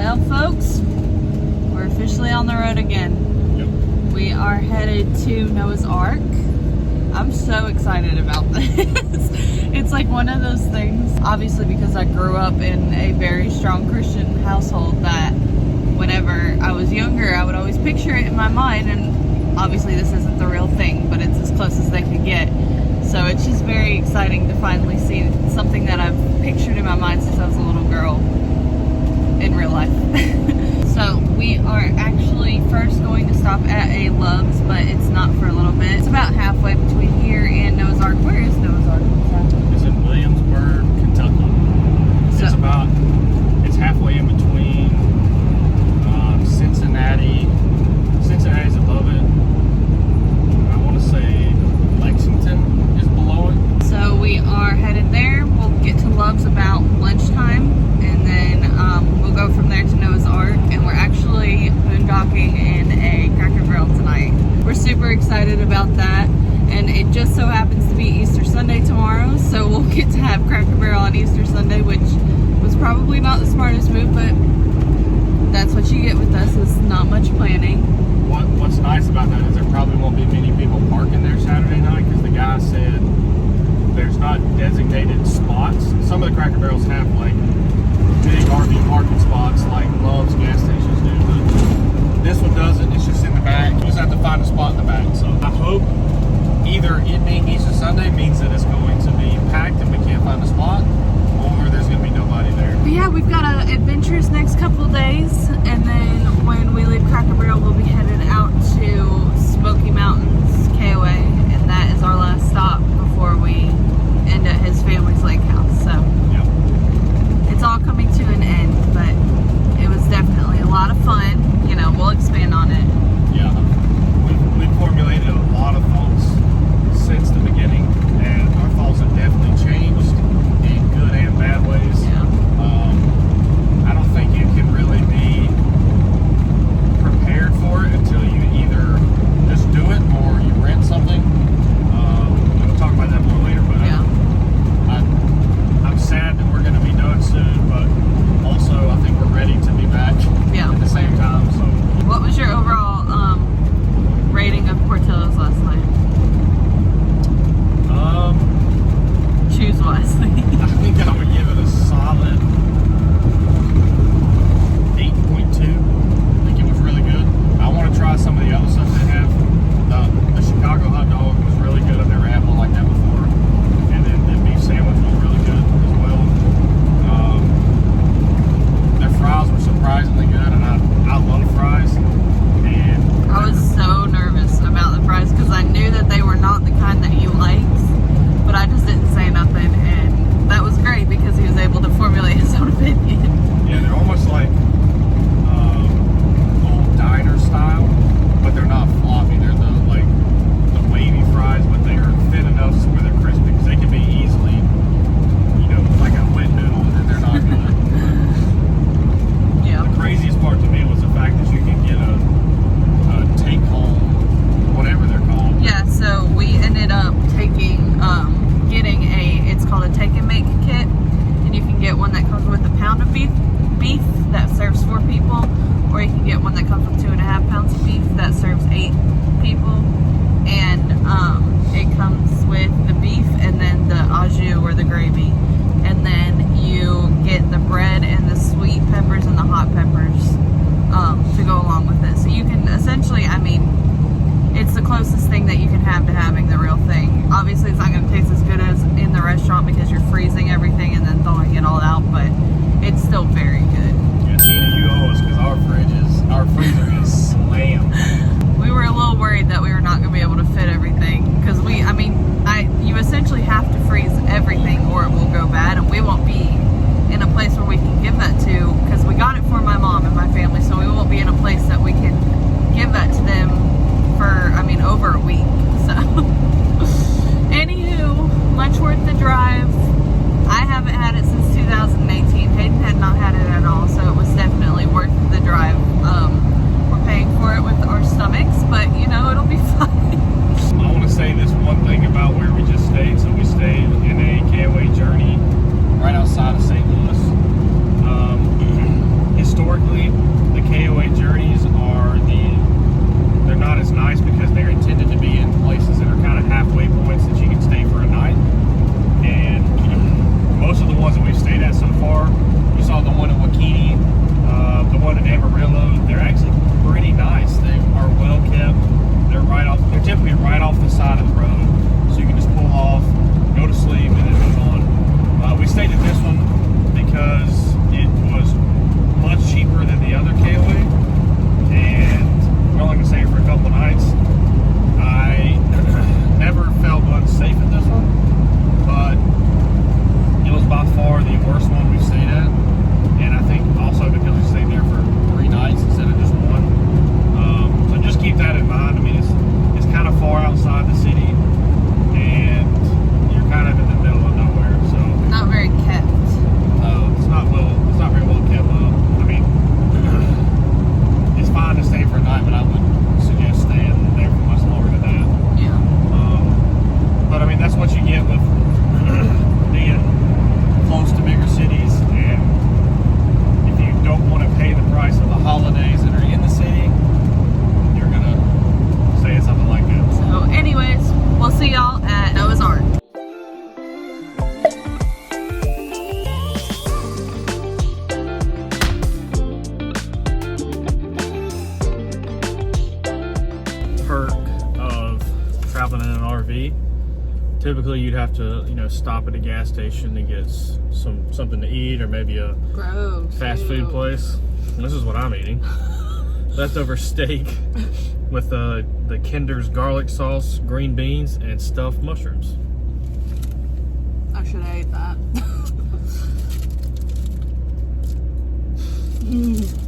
Well, folks, we're officially on the road again. Yep. We are headed to Noah's Ark. I'm so excited about this. It's like one of those things, obviously because I grew up in a very strong Christian household, that whenever I was younger, I would always picture it in my mind, and obviously this isn't the real thing, but it's as close as they could get. So it's just very exciting to finally see something that I've pictured in my mind since I was a little girl in real life. So we are actually first going to stop at a Love's, but it's not for a little bit. It's about halfway between here and Noah's Ark. Where is Noah's Ark? It's in Williamstown, Kentucky. So, it's halfway in between Cincinnati. Cincinnati's above it. I want to say Lexington is below it. So we are headed there. We'll get to Love's about lunchtime, and then we'll go from there to Noah's Ark, and we're actually boondocking in a Cracker Barrel tonight. We're super excited about that, and it just so happens to be Easter Sunday tomorrow, so we'll get to have Cracker Barrel on Easter Sunday, which was probably not the smartest move, but that's what you get with us, is not much planning. What's nice about that is there probably won't be many people parking there Saturday night, because the guy said there's not designated spots. Some of the Cracker Barrels have like big RV parking spots like Love's gas stations do, but this one doesn't. It's just in the back. You just have to find a spot in the back. So I hope either it being Easter Sunday means that it's going to be packed and we can't find a spot, or there's going to be nobody there. But yeah, we've got an adventurous next couple of days, and then when we leave Cracker Barrel, we'll be headed out to Smoky Mountains, KOA, and that is our last stop before we end at his family's lake house. So Yep. it's all coming to an end, but it was definitely a lot of fun. You know, we'll expand on it. Yeah, we've formulated a lot of thoughts since the beginning, and our thoughts have definitely changed in good and bad ways. Yeah. I don't think you can really be prepared for it until you either just do it or you rent something. We'll talk about that more later, but Yeah. I'm sad that we're going to be done soon, but also I think we're ready to be back Yeah. at the same time. So What was your overall rating of Portillo's last night? Choose wisely. I think I would give it a solid 8.2. I think it was really good. I want to try some of the other stuff they have. The Chicago hot dog was really good. I've never had one like that before. And then the beef sandwich was really good as well. Their fries were surprisingly good, and I love fries. And I was so nervous about the fries because I knew that they were not the kind that he likes, but I just didn't say nothing, and that was great because he was able to formulate his own opinion. yeah, they're almost like old diner style, but they're not floppy. They're the wavy fries, but they are thin enough where they're crispy, because they can be easily, like a wet noodle, and then they're not good. Yeah. The craziest part to me was the fact that you can get a take-home, whatever they're called. Yeah, so we ended up getting it's called a take and make kit, and you can get one that comes with a pound of beef that serves 4 people, or you can get one that comes with 2.5 pounds of beef that serves 8 people, and it comes with the beef and then the au jus or the gravy, and then you get the bread and the sweet peppers and the hot peppers to go along with it. So you can essentially, it's the closest thing that you can have to having the real thing. Obviously, it's not going to taste as good as in the restaurant because you're freezing everything and then thawing it all out, but it's still very good. Yeah, Tina, you owe us, because our freezer is slammed. We were a little worried that we were not going to be able to fit everything because you essentially have to freeze everything or it will go bad, and we won't be in a place where we can give that to, because we got it for my mom and my family, so we won't be in a place that we can give that to them for, over a week. So, anywho, much worth the drive. I haven't had it since 2018. Hayden had not had it at all, so it was definitely worth the drive. We're paying for it with our stomachs, but it'll be fine. I want to say this one thing about where we just stayed. So we stayed in a KOA Journey right outside of St. Louis. Typically, you'd have to, you know, stop at a gas station to get something to eat, or maybe a Gross. fast food place. And this is what I'm eating: leftover steak with the Kinder's garlic sauce, green beans, and stuffed mushrooms. I should have ate that. Mm.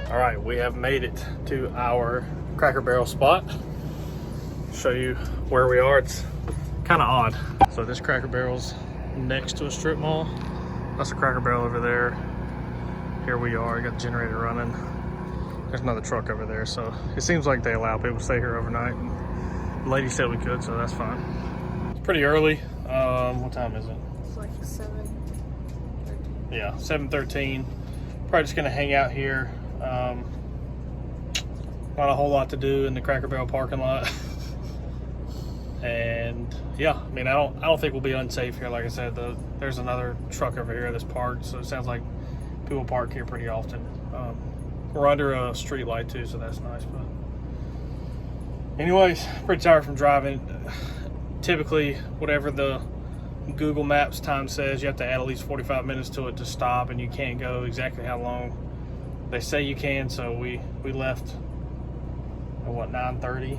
All right, we have made it to our Cracker Barrel spot. Show you where we are. It's kind of odd. So this Cracker Barrel's next to a strip mall. That's a Cracker Barrel over there. Here we are, got the generator running. There's another truck over there. So it seems like they allow people to stay here overnight. And the lady said we could, so that's fine. It's pretty early. What time is it? It's like 7:13. Yeah, 7:13. Probably just gonna hang out here. Not a whole lot to do in the Cracker Barrel parking lot. And yeah, I mean, I don't think we'll be unsafe here. Like I said, there's another truck over here that's parked, so it sounds like people park here pretty often. We're under a street light too, so that's nice. But anyways, pretty tired from driving. Typically, whatever the Google Maps time says, you have to add at least 45 minutes to it to stop, and you can't go exactly how long they say you can. So we left at what, 9:30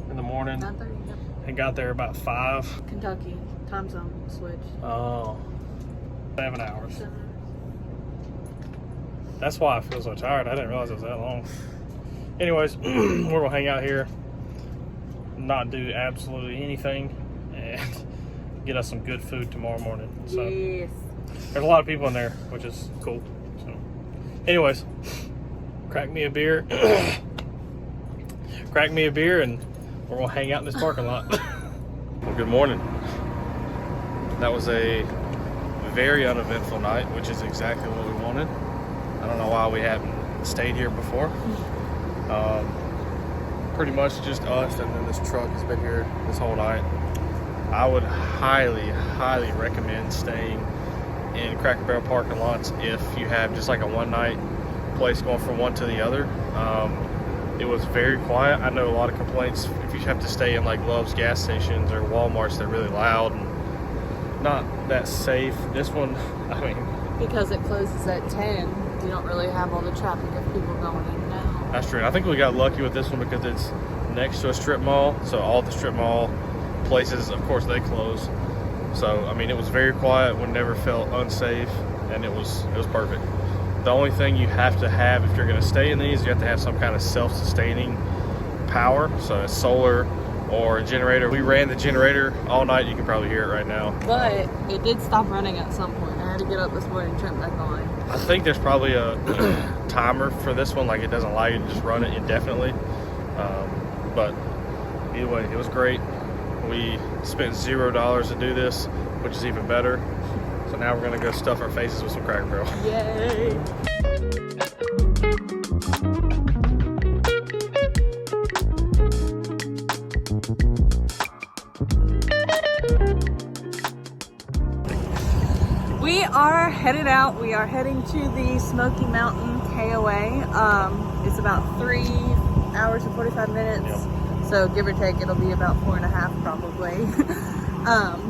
in the morning. 9:30. Yep. And got there about 5. Kentucky time zone switch. Oh, 7 hours. That's why I feel so tired. I didn't realize it was that long. Anyways, we're gonna hang out here, not do absolutely anything, and get us some good food tomorrow morning. So Yes. there's a lot of people in there, which is cool. So anyways, crack me a beer. Crack me a beer, and we're gonna hang out in this parking lot. Well, good morning. That was a very uneventful night, which is exactly what we wanted. I don't know why we haven't stayed here before. Pretty much just us, and then this truck has been here this whole night. I would highly recommend staying in Cracker Barrel parking lots if you have just like a one-night place going from one to the other. It was very quiet. I know a lot of complaints if you have to stay in like Love's gas stations or Walmart's, they're really loud and not that safe. This one, I mean, Because it closes at 10, you don't really have all the traffic of people going in and out. that's true. I think we got lucky with this one because it's next to a strip mall, so all the strip mall places, of course, they close. So I mean, it was very quiet. We never felt unsafe, and it was perfect. The only thing you have to have if you're going to stay in these, you have to have some kind of self-sustaining power, so a solar or a generator. We ran the generator all night. You can probably hear it right now. But it did stop running at some point. I had to get up this morning and turn it back on. I think there's probably a timer for this one, like it doesn't allow you to just run it indefinitely. But either way, it was great. We spent $0 to do this, which is even better. So now we're gonna go stuff our faces with some Cracker Barrel. Yay! We are headed out. We are heading to the Smoky Mountain KOA. It's about 3 hours and 45 minutes. Yep. So give or take, it'll be about 4.5 probably.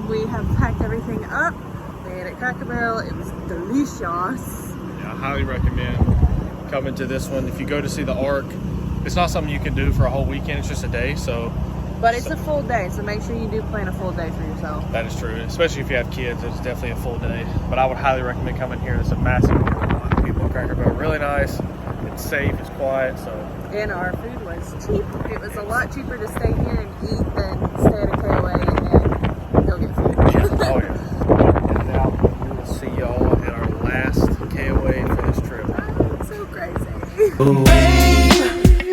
We have packed everything up. We ate at Cracker Barrel. It was delicious. Yeah, I highly recommend coming to this one. If you go to see the Ark, it's not something you can do for a whole weekend. It's just a day. But it's a full day, so make sure you do plan a full day for yourself. That is true, especially if you have kids. It's definitely a full day. But I would highly recommend coming here. There's a massive amount of people at Cracker Barrel. Really nice. It's safe. It's quiet. So. And our food was cheap. It was a lot cheaper to stay here and eat than stay at a KOA and then go get food. Yeah. Oh yeah. Now we will see y'all at our last KOA for this trip. Oh, it's so crazy.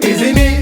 Isn't it